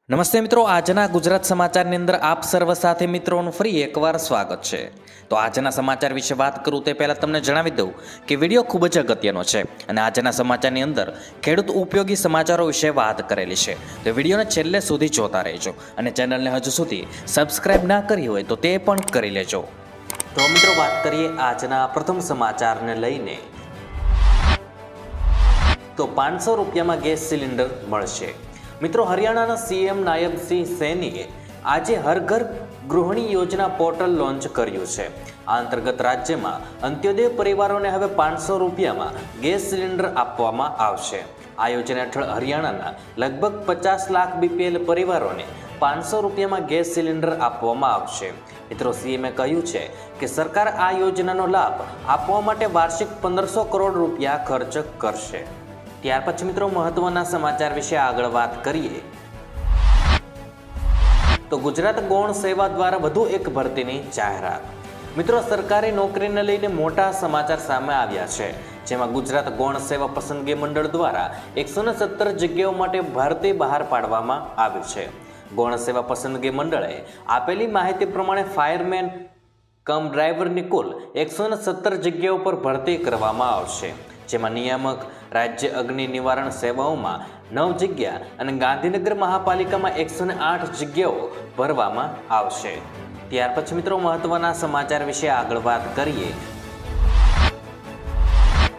નમસ્તે મિત્રો, આજના ગુજરાત સમાચારની અંદર આપ સર્વ સાથે મિત્રોનું ફરી એકવાર સ્વાગત છે। તો આજના સમાચાર વિશે વાત કરું તે પહેલાં તમને જણાવી દઉં કે વિડીયો ખૂબ જ અગત્યનો છે અને આજના સમાચારની અંદર ખેડૂત ઉપયોગી સમાચારો વિશે વાત કરેલી છે। તો વિડીયોને છેલ્લે સુધી જોતા રહેજો અને ચેનલને હજુ સુધી સબસ્ક્રાઇબ ના કરી હોય તો તે પણ કરી લેજો। તો મિત્રો વાત કરીએ આજના પ્રથમ સમાચારને લઈને। તો 500 રૂપિયામાં ગેસ સિલિન્ડર મળશે। મિત્રો, હરિયાણાના સીએમ નાયબ સિંહ સૈનીએ આજે હર ઘર ગૃહિણી યોજના પોર્ટલ લોન્ચ કર્યું છે। આ અંતર્ગત રાજ્યમાં અંત્યોદય પરિવારોને હવે 500 રૂપિયામાં ગેસ સિલિન્ડર આપવામાં આવશે। આ યોજના હેઠળ હરિયાણાના લગભગ 50 લાખ બીપીએલ પરિવારોને 500 રૂપિયામાં ગેસ સિલિન્ડર આપવામાં આવશે। મિત્રો, સીએમએ કહ્યું છે કે સરકાર આ યોજનાનો લાભ આપવા માટે વાર્ષિક 1500 કરોડ રૂપિયા ખર્ચ કરશે। ત્યાર પછી મિત્રો મહત્વના સમાચાર વિશે આગળ વાત કરીએ તો ગુજરાત ગૌણ સેવા દ્વારા વધુ એક ભરતીની જાહેરાત। મિત્રો, સરકારી નોકરીને લઈને મોટા સમાચાર સામે આવ્યા છે, જેમાં ગુજરાત ગૌણ સેવા પસંદગી મંડળ દ્વારા 117 જગ્યાઓ માટે ભરતી બહાર પાડવામાં આવી છે। ગૌણ સેવા પસંદગી મંડળે આપેલી માહિતી પ્રમાણે ફાયરમેન કમ ડ્રાઈવરની કુલ 117 જગ્યાઓ પર ભરતી કરવામાં આવશે, જેમાં નિયામક, રાજ્ય અગ્નિ નિવારણ સેવાઓમાં 9 જગ્યા અને ગાંધીનગર મહાપાલિકામાં 108 જગ્યાઓ ભરવામાં આવશે। ત્યાર પછી મિત્રો મહત્વના સમાચાર વિશે આગળ વાત કરીએ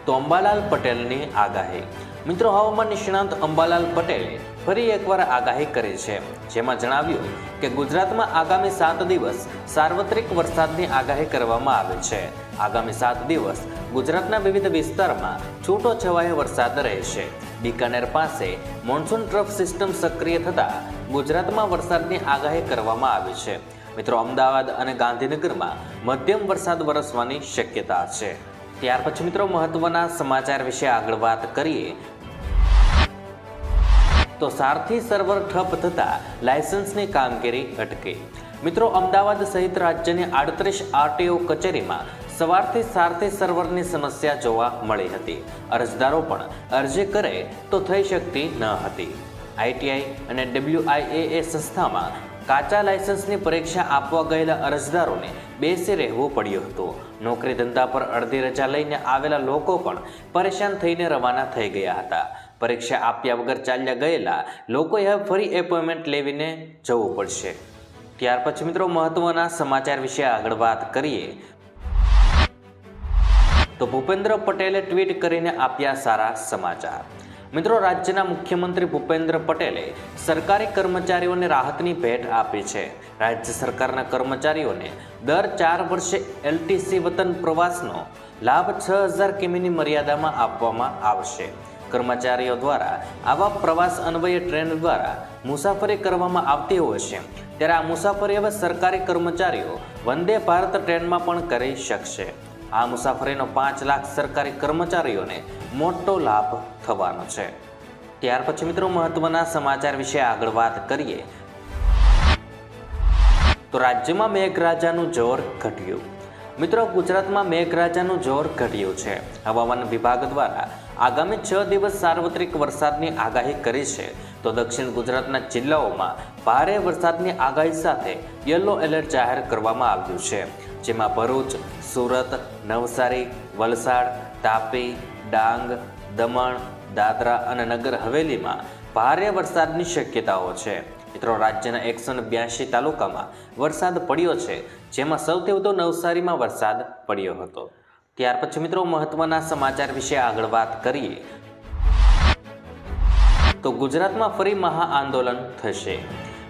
તો અંબાલાલ પટેલની આગાહી। મિત્રો, હવામાન નિષ્ણાંત અંબાલાલ પટેલે ફરી એકવાર આગાહી કરી છે, જેમાં જણાવ્યું કે ગુજરાતમાં આગામી 7 દિવસ સાર્વત્રિક વરસાદની આગાહી કરવામાં આવી છે। આગામી 7 દિવસ ગુજરાતના વિવિધ વિસ્તારમાં છૂટો છવાયો વરસાદ રહેશે। બિકાનેર પાસે મોન્સૂન ટ્રફ સિસ્ટમ સક્રિય થતાં ગુજરાતમાં વરસાદની આગાહી કરવામાં આવી છે। મિત્રો, અમદાવાદ અને ગાંધીનગરમાં મધ્યમ વરસાદ વરસવાની શક્યતા છે। ત્યાર પછી મિત્રો મહત્વના સમાચાર વિશે આગળ વાત કરીએ તો સારથી સર્વર ઠપ થતાં લાયસન્સની કામગીરી અટકી। મિત્રો, અમદાવાદ સહિત રાજ્યની 38 આરટીઓ કચેરીમાં સવારથી સારથી સર્વરની સમસ્યા જોવા મળી હતી। અરજદારો પણ અરજી કરે તો થઈ શકતી ન હતી। આઈટીઆઈ અને ડબલ્યુઆઈએ સંસ્થામાં કાચા લાયસન્સની પરીક્ષા આપવા ગયેલા અરજદારોને બેસી રહેવું પડ્યું હતું। નોકરી ધંધા પર અડધી રજા લઈને આવેલા લોકો પણ પરેશાન થઈને રવાના થઈ ગયા હતા। પરીક્ષા આપ્યા વગર ચાલ્યા ગયેલા લોકોએ હવે ફરી એપોઇન્ટમેન્ટ લેવીને જવું પડશે। ત્યાર પછી મિત્રો મહત્વના સમાચાર વિશે આગળ વાત કરીએ તો ભૂપેન્દ્ર પટેલે ટ્વીટ કરીને આપ્યા સારા સમાચાર। મિત્રો, રાજ્યના મુખ્યમંત્રી ભૂપેન્દ્ર પટેલે સરકારી કર્મચારીઓને રાહતની ભેટ આપી છે। રાજ્ય સરકારના કર્મચારીઓને દર 4 વર્ષે એલટીસી વતન પ્રવાસનો લાભ 6000 કિમીની મર્યાદામાં આપવામાં આવશે। કર્મચારીઓ દ્વારા આવા પ્રવાસ અન્વયે ટ્રેન દ્વારા મુસાફરી કરવામાં આવતી હોય છે, ત્યારે આ મુસાફરી હવે સરકારી કર્મચારીઓ વંદે ભારત ટ્રેનમાં પણ કરી શકશે। આ મુસાફરીનો 5 લાખ સરકારી કર્મચારીઓને મોટો લાભ થવાનો છે। ત્યાર પછી મિત્રો મહત્વના સમાચાર વિશે આગળ વાત કરીએ તો રાજ્યમાં મેઘરાજાનું જોર ઘટ્યું। મિત્રો, ગુજરાતમાં મેઘરાજાનું જોર ઘટ્યું છે। હવામાન વિભાગ દ્વારા આગામી 6 દિવસ સાર્વત્રિક વરસાદની આગાહી કરી છે, તો દક્ષિણ ગુજરાતના જિલ્લાઓમાં ભારે વરસાદની આગાહી સાથે યલો એલર્ટ જાહેર કરવામાં આવ્યું છે, જેમાં ભરૂચ, સુરત, નવસારી, વલસાડ, તાપી, ડાંગ, દમણ, દાદરા અને નગર હવેલીમાં ભારે વરસાદની શક્યતાઓ છે। મિત્રો, રાજ્યના 182 તાલુકામાં વરસાદ પડ્યો છે, જેમાં સૌથી વધુ નવસારીમાં વરસાદ પડ્યો હતો। ત્યાર પછી મિત્રો મહત્વના સમાચાર વિશે આગળ વાત કરીએ તો ગુજરાતમાં ફરી મહાઆંદોલન થશે।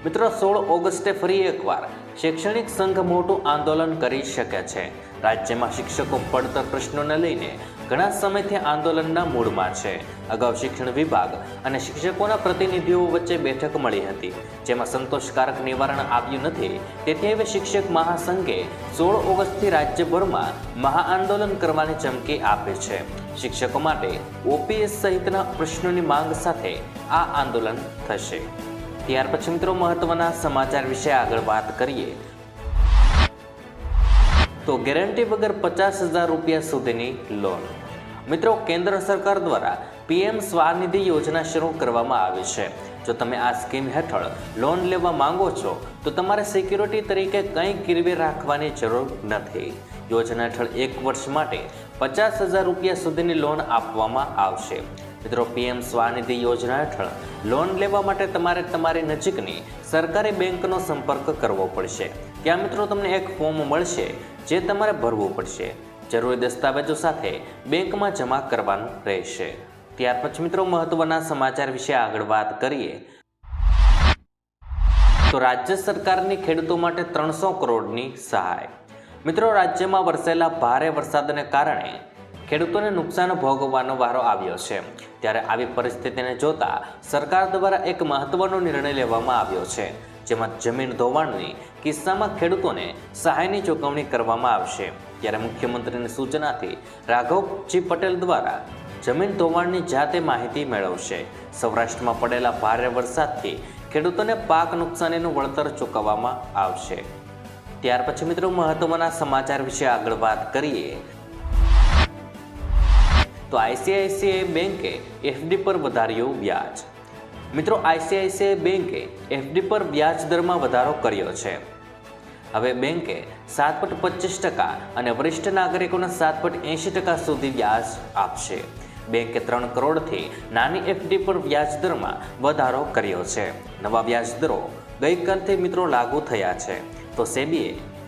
મિત્રો, 16 ઓગસ્ટે ફરી એકવાર શૈક્ષણિક સંઘ મોટું આંદોલન કરી શકે છે। રાજ્યમાં શિક્ષકો પડતર પ્રશ્નોને લઈને ઘણા સમયથી આંદોલનના મૂડમાં છે। અગાઉ શિક્ષણ વિભાગ અને શિક્ષકોના પ્રતિનિધિઓ વચ્ચે બેઠક મળી હતી, જેમાં સંતોષકારક નિવારણ આવ્યું નથી। તેથી હવે શિક્ષક મહાસંઘે 16 ઓગસ્ટથી રાજ્યભરમાં મહાઆંદોલન કરવાની ચમકી આપી છે। શિક્ષકો માટે ઓપીએસ સહિતના પ્રશ્નોની માંગ સાથે આ આંદોલન થશે। ત્યાર પછી મિત્રો મહત્વના સમાચાર વિશે આગળ વાત કરીએ તો ગેરંટી વગર 50,000 રૂપિયા સુધીની લોન। મિત્રો, કેન્દ્ર સરકાર દ્વારા પીએમ સ્વાનિધિ યોજના શરૂ કરવામાં આવી છે। જો તમે આ સ્કીમ હેઠળ લોન લેવા માંગો છો તો તમારે સિક્યુરિટી તરીકે કંઈ ગીરવે રાખવાની જરૂર નથી. યોજના હેઠળ 1 વર્ષ માટે 50,000 રૂપિયા સુધીની લોન આપવામાં આવશે. મિત્રો, પીએમ સ્વાનિધિ યોજના હેઠળ લોન લેવા માટે તમારે તમારી નજીકની સરકારી બેંકનો સંપર્ક કરવો પડશે. ત્યાં મિત્રો તમને એક ફોર્મ મળશે જે તમારે ભરવું પડશે. જરૂરી દસ્તાવેજો સાથે બેંકમાં જમા કરવાનું રહેશે. ત્યાર પછી મિત્રો મહત્વના સમાચાર વિશે આગળ વાત કરીએ તો રાજ્ય સરકારની ખેડૂતો માટે 300 કરોડની સહાય. મિત્રો, રાજ્યમાં વરસેલા ભારે વરસાદને કારણે ખેડૂતોને નુકસાન ભોગવવાનો વારો આવ્યો છે. ત્યારે આવી પરિસ્થિતિને જોતા સરકાર દ્વારા એક મહત્વનો નિર્ણય લેવામાં આવ્યો છે, જેમાં જમીન ધોવાણની કિસ્સામાં ખેડૂતોને સહાયની ચૂકવણી કરવામાં આવશે. ત્યારે મુખ્યમંત્રીની સૂચનાથી રાઘવજી પટેલ દ્વારા જમીન ધોવાણની જાતે માહિતી મેળવશે. સૌરાષ્ટ્રમાં પડેલા ભારે વરસાદથી ખેડૂતોને પાક નુકસાનીનું વળતર ચૂકવવામાં આવશે. ત્યાર પછી મિત્રો મહત્વના સમાચાર વિશે આગળ વાત કરીએ તો આઈસીઆઈસીઆઈ બેંકે એફડી પર વધાર્યું વ્યાજ. મિત્રો, આઈસીઆઈસીઆઈ બેંકે એફડી પર વ્યાજ દરમાં વધારો કર્યો છે. હવે બેંકે 7.25% અને વરિષ્ઠ નાગરિકોને 7.80% સુધી વ્યાજ આપશે. બેંકે 3 કરોડથી નાની એફડી પર વ્યાજ દરમાં વધારો કર્યો છે. નવા વ્યાજ દરો ગઈકાલથી મિત્રો લાગુ થયા છે.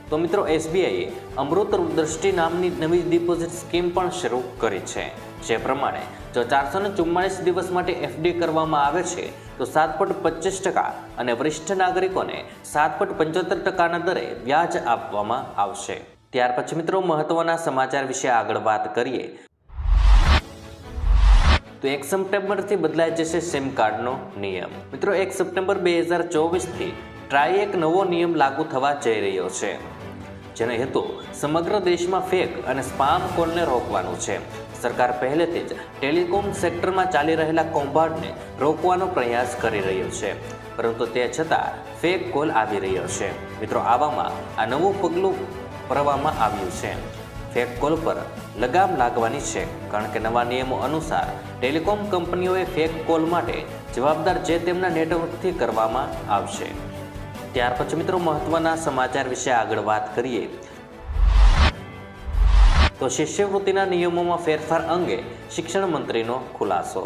તો મિત્રો એસબીઆઈએ અમૃત દ્રષ્ટિ નામની નવી ડિપોઝિટ સ્કીમ પણ શરૂ કરી છે. જે પ્રમાણે જો 444 દિવસ માટે એફડી કરવામાં આવે છે તો 7.25% અને વરિષ્ઠ નાગરિકોને 7.75%ના દરે વ્યાજ આપવામાં આવશે. ત્યાર પછી મિત્રો મહત્વના સમાચાર વિશે આગળ વાત કરીએ તો 1 સપ્ટેમ્બરથી બદલાઈ જશે સિમ કાર્ડનો નિયમ. મિત્રો, 1 સપ્ટેમ્બર 2024થી ટ્રાય એક નવો નિયમ લાગુ થવા જઈ રહ્યો છે, જેનો હેતુ સમગ્ર દેશમાં ફેક અને સ્પામ કોલને રોકવાનું છે. સરકાર પહેલેથી જ ટેલિકોમ સેક્ટરમાં ચાલી રહેલા કૌભાંડને રોકવાનો પ્રયાસ કરી રહ્યો છે, પરંતુ તે છતાં ફેક કોલ આવી રહ્યો છે. મિત્રો, આવામાં આ નવું પગલું ભરવામાં આવ્યું છે. ફેક કોલ પર લગામ લાગવાની છે, કારણ કે નવા નિયમો અનુસાર ટેલિકોમ કંપનીઓએ ફેક કોલ માટે જવાબદાર જે તેમના નેટવર્કથી કરવામાં આવશે. ત્યાર પછી મિત્રો મહત્વના સમાચાર વિશે આગળ વાત કરીએ તો શિષ્યવૃત્તિના નિયમોમાં ફેરફાર અંગે શિક્ષણ મંત્રીનો ખુલાસો.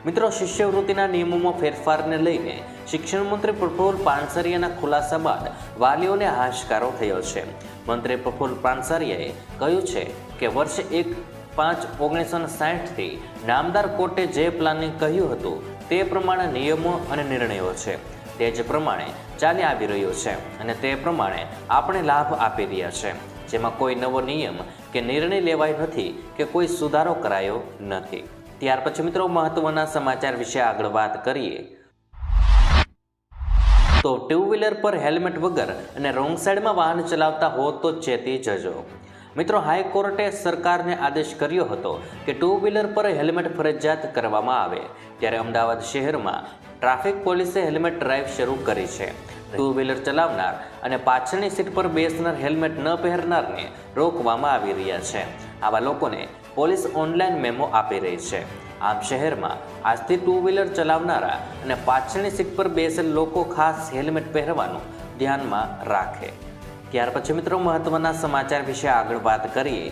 મિત્રો, શિષ્યવૃત્તિના નિયમોમાં ફેરફારને લઈને શિક્ષણ મંત્રી પ્રફુલ્લ પાનસરિયાના ખુલાસા બાદ વાલીઓને હાશકારો થયો છે. મંત્રી પ્રફુલ્લ પાનસરિયાએ કહ્યું છે કે વર્ષ 1/5/1960થી નામદાર કોર્ટે જે પ્લાનિંગ કહ્યું હતું તે પ્રમાણે નિયમો અને નિર્ણયો છે. તે જ પ્રમાણે ચાલી આવી રહ્યો છે અને તે પ્રમાણે આપણે લાભ આપી રહ્યા છે, જેમાં કોઈ નવો નિયમ કે નિર્ણય લેવાયો નથી કે કોઈ સુધારો કરાયો નથી. ત્યાર પછી મિત્રો મહત્વના સમાચાર વિશે આગળ વાત કરીએ તો 2 વ્હીલર પર હેલ્મેટ વગર અને રોંગ સાઈડમાં વાહન ચલાવતા હો તો ચેતી જજો. મિત્રો, હાઈકોર્ટે સરકારને આદેશ કર્યો હતો કે 2 વ્હીલર પર હેલ્મેટ ફરજિયાત કરવામાં આવે. ત્યારે અમદાવાદ શહેરમાં ટ્રાફિક પોલીસે હેલ્મેટ ડ્રાઈવ શરૂ કરી છે. 2 વ્હીલર ચલાવનાર અને પાછળની સીટ પર બેસનાર હેલ્મેટ ન પહેરનારને રોકવામાં આવી રહ્યા છે. આવા લોકોને પોલીસ ઓનલાઈન મેમો આપી રહી છે. આમ શહેરમાં આજથી 2 વ્હીલર ચલાવનારા અને પાછળની સીટ પર બેસેલ લોકો ખાસ હેલ્મેટ પહેરવાનું ધ્યાનમાં રાખે. ત્યાર પછી મિત્રો મહત્વના સમાચાર વિશે આગળ વાત કરીએ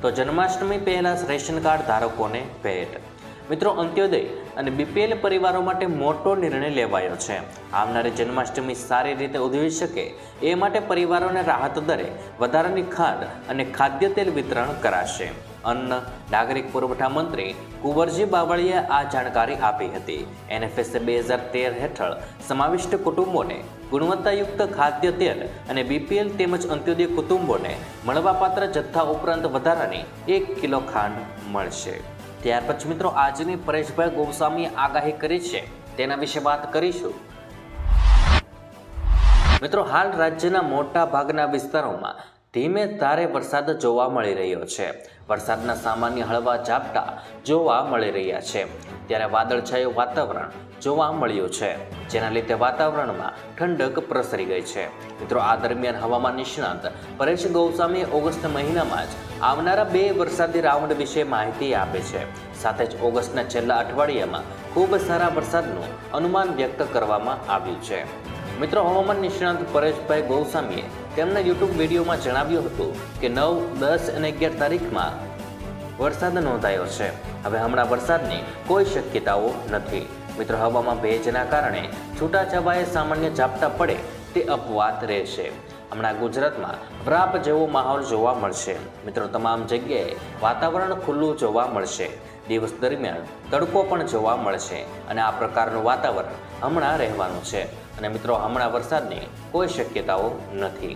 તો જન્માષ્ટમી પહેલા રેશન કાર્ડ ધારકોને ભેટ. મિત્રો, અંત્યોદય અને બીપીએલ પરિવારો માટે મોટો નિર્ણય લેવાયો છે. આવનારી જન્માષ્ટમી સારી રીતે ઉજવી શકે એ માટે પરિવારોને રાહત દરે વધારાની ખાંડ અને ખાદ્ય તેલ વિતરણ કરાશે. અન્ન નાગરિક પુરવઠા મંત્રી કુંવરજી બાવળીએ આ જાણકારી આપી હતી. એનએફએસએ 2013 હેઠળ સમાવિષ્ટ કુટુંબોને ગુણવત્તાયુક્ત ખાદ્ય તેલ અને બીપીએલ તેમજ અંત્યોદય કુટુંબોને મળવાપાત્ર જથ્થા ઉપરાંત વધારાની 1 કિલો ખાંડ મળશે. ત્યાર પછી મિત્રો આજની પરેશભાઈ ગોસ્વામીએ આગાહી કરી છે તેના વિશે વાત કરીશું. મિત્રો, હાલ રાજ્યના મોટા ભાગના વિસ્તારોમાં ધીમે ધારે વરસાદ જોવા મળી રહ્યો છે. વરસાદના સામાન્ય હળવા ઝાપટા જોવા મળી રહ્યા છે, ત્યારે વાદળછાયું વાતાવરણ જોવા મળ્યું છે, જેના લીધે વાતાવરણમાં ઠંડક પ્રસરી ગઈ છે. મિત્રો, આ દરમિયાન હવામાન નિષ્ણાત પરેશ ગોસ્વામીએ ઓગસ્ટ મહિનામાં જ આવનારા 2 વરસાદી રાઉન્ડ વિશે માહિતી આપી છે. સાથે જ ઓગસ્ટના છેલ્લા અઠવાડિયામાં ખૂબ સારા વરસાદનું અનુમાન વ્યક્ત કરવામાં આવ્યું છે. મિત્રો, હવામાન નિષ્ણાત પરેશભાઈ ગોસ્વામીએ તેમના યુટ્યુબ વિડીયોમાં જણાવ્યું હતું કે 9, 10 અને 11 તારીખમાં વરસાદ નોંધાયો છે. હવે હમણાં વરસાદની કોઈ શક્યતાઓ નથી. મિત્રો, હવામાં ભેજના કારણે છૂટાછવાયે સામાન્ય ઝાપટા પડે તે અપવાદ રહેશે. હમણાં ગુજરાતમાં વરાપ જેવો માહોલ જોવા મળશે. મિત્રો, તમામ જગ્યાએ વાતાવરણ ખુલ્લું જોવા મળશે. દિવસ દરમિયાન તડકો પણ જોવા મળશે અને આ પ્રકારનું વાતાવરણ હમણાં રહેવાનું છે. અને મિત્રો, હમણાં વરસાદની કોઈ શક્યતાઓ નથી.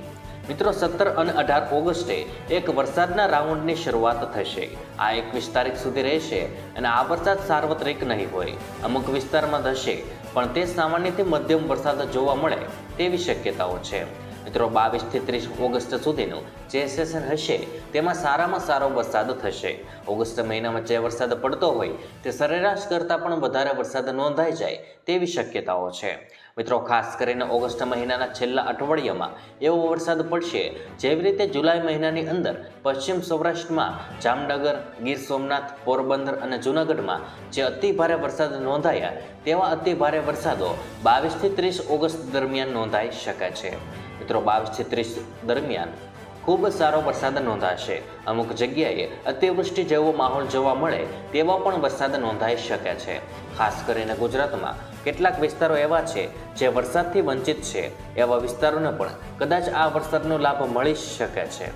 મિત્રો, 17 અને 18 ઓગસ્ટે એક વરસાદના રાઉન્ડની શરૂઆત થશે. આ 21 તારીખ સુધી રહેશે અને આ વરસાદ સાર્વત્રિક નહીં હોય, અમુક વિસ્તારમાં થશે, પણ તે સામાન્યથી મધ્યમ વરસાદ જોવા મળે તેવી શક્યતાઓ છે. મિત્રો, 22 થી 30 ઓગસ્ટ સુધીનું જે સેશન હશે તેમાં સારામાં સારો વરસાદ થશે. ઓગસ્ટ મહિનામાં જે વરસાદ પડતો હોય તે સરેરાશ કરતાં પણ વધારે વરસાદ નોંધાઈ જાય તેવી શક્યતાઓ છે. મિત્રો, ખાસ કરીને ઓગસ્ટ મહિનાના છેલ્લા અઠવાડિયામાં એવો વરસાદ પડશે જેવી રીતે જુલાઈ મહિનાની અંદર પશ્ચિમ સૌરાષ્ટ્રમાં જામનગર, ગીર સોમનાથ, પોરબંદર અને જૂનાગઢમાં જે અતિ ભારે વરસાદ નોંધાયા તેવા અતિ ભારે વરસાદો 22 થી 30 ઓગસ્ટ દરમિયાન નોંધાઈ શકે છે. મિત્રો, 22 થી 30 દરમિયાન ખૂબ સારો વરસાદ નોંધાશે. અમુક જગ્યાએ અતિવૃષ્ટિ જેવો માહોલ જોવા મળે તેવા પણ વરસાદ નોંધાઈ શકે છે. ખાસ કરીને ગુજરાતમાં કેટલાક વિસ્તારો એવા છે જે વરસાદથી વંચિત છે. એવા વિસ્તારોને પણ કદાચ આ વરસાદનો લાભ મળી શકે છે.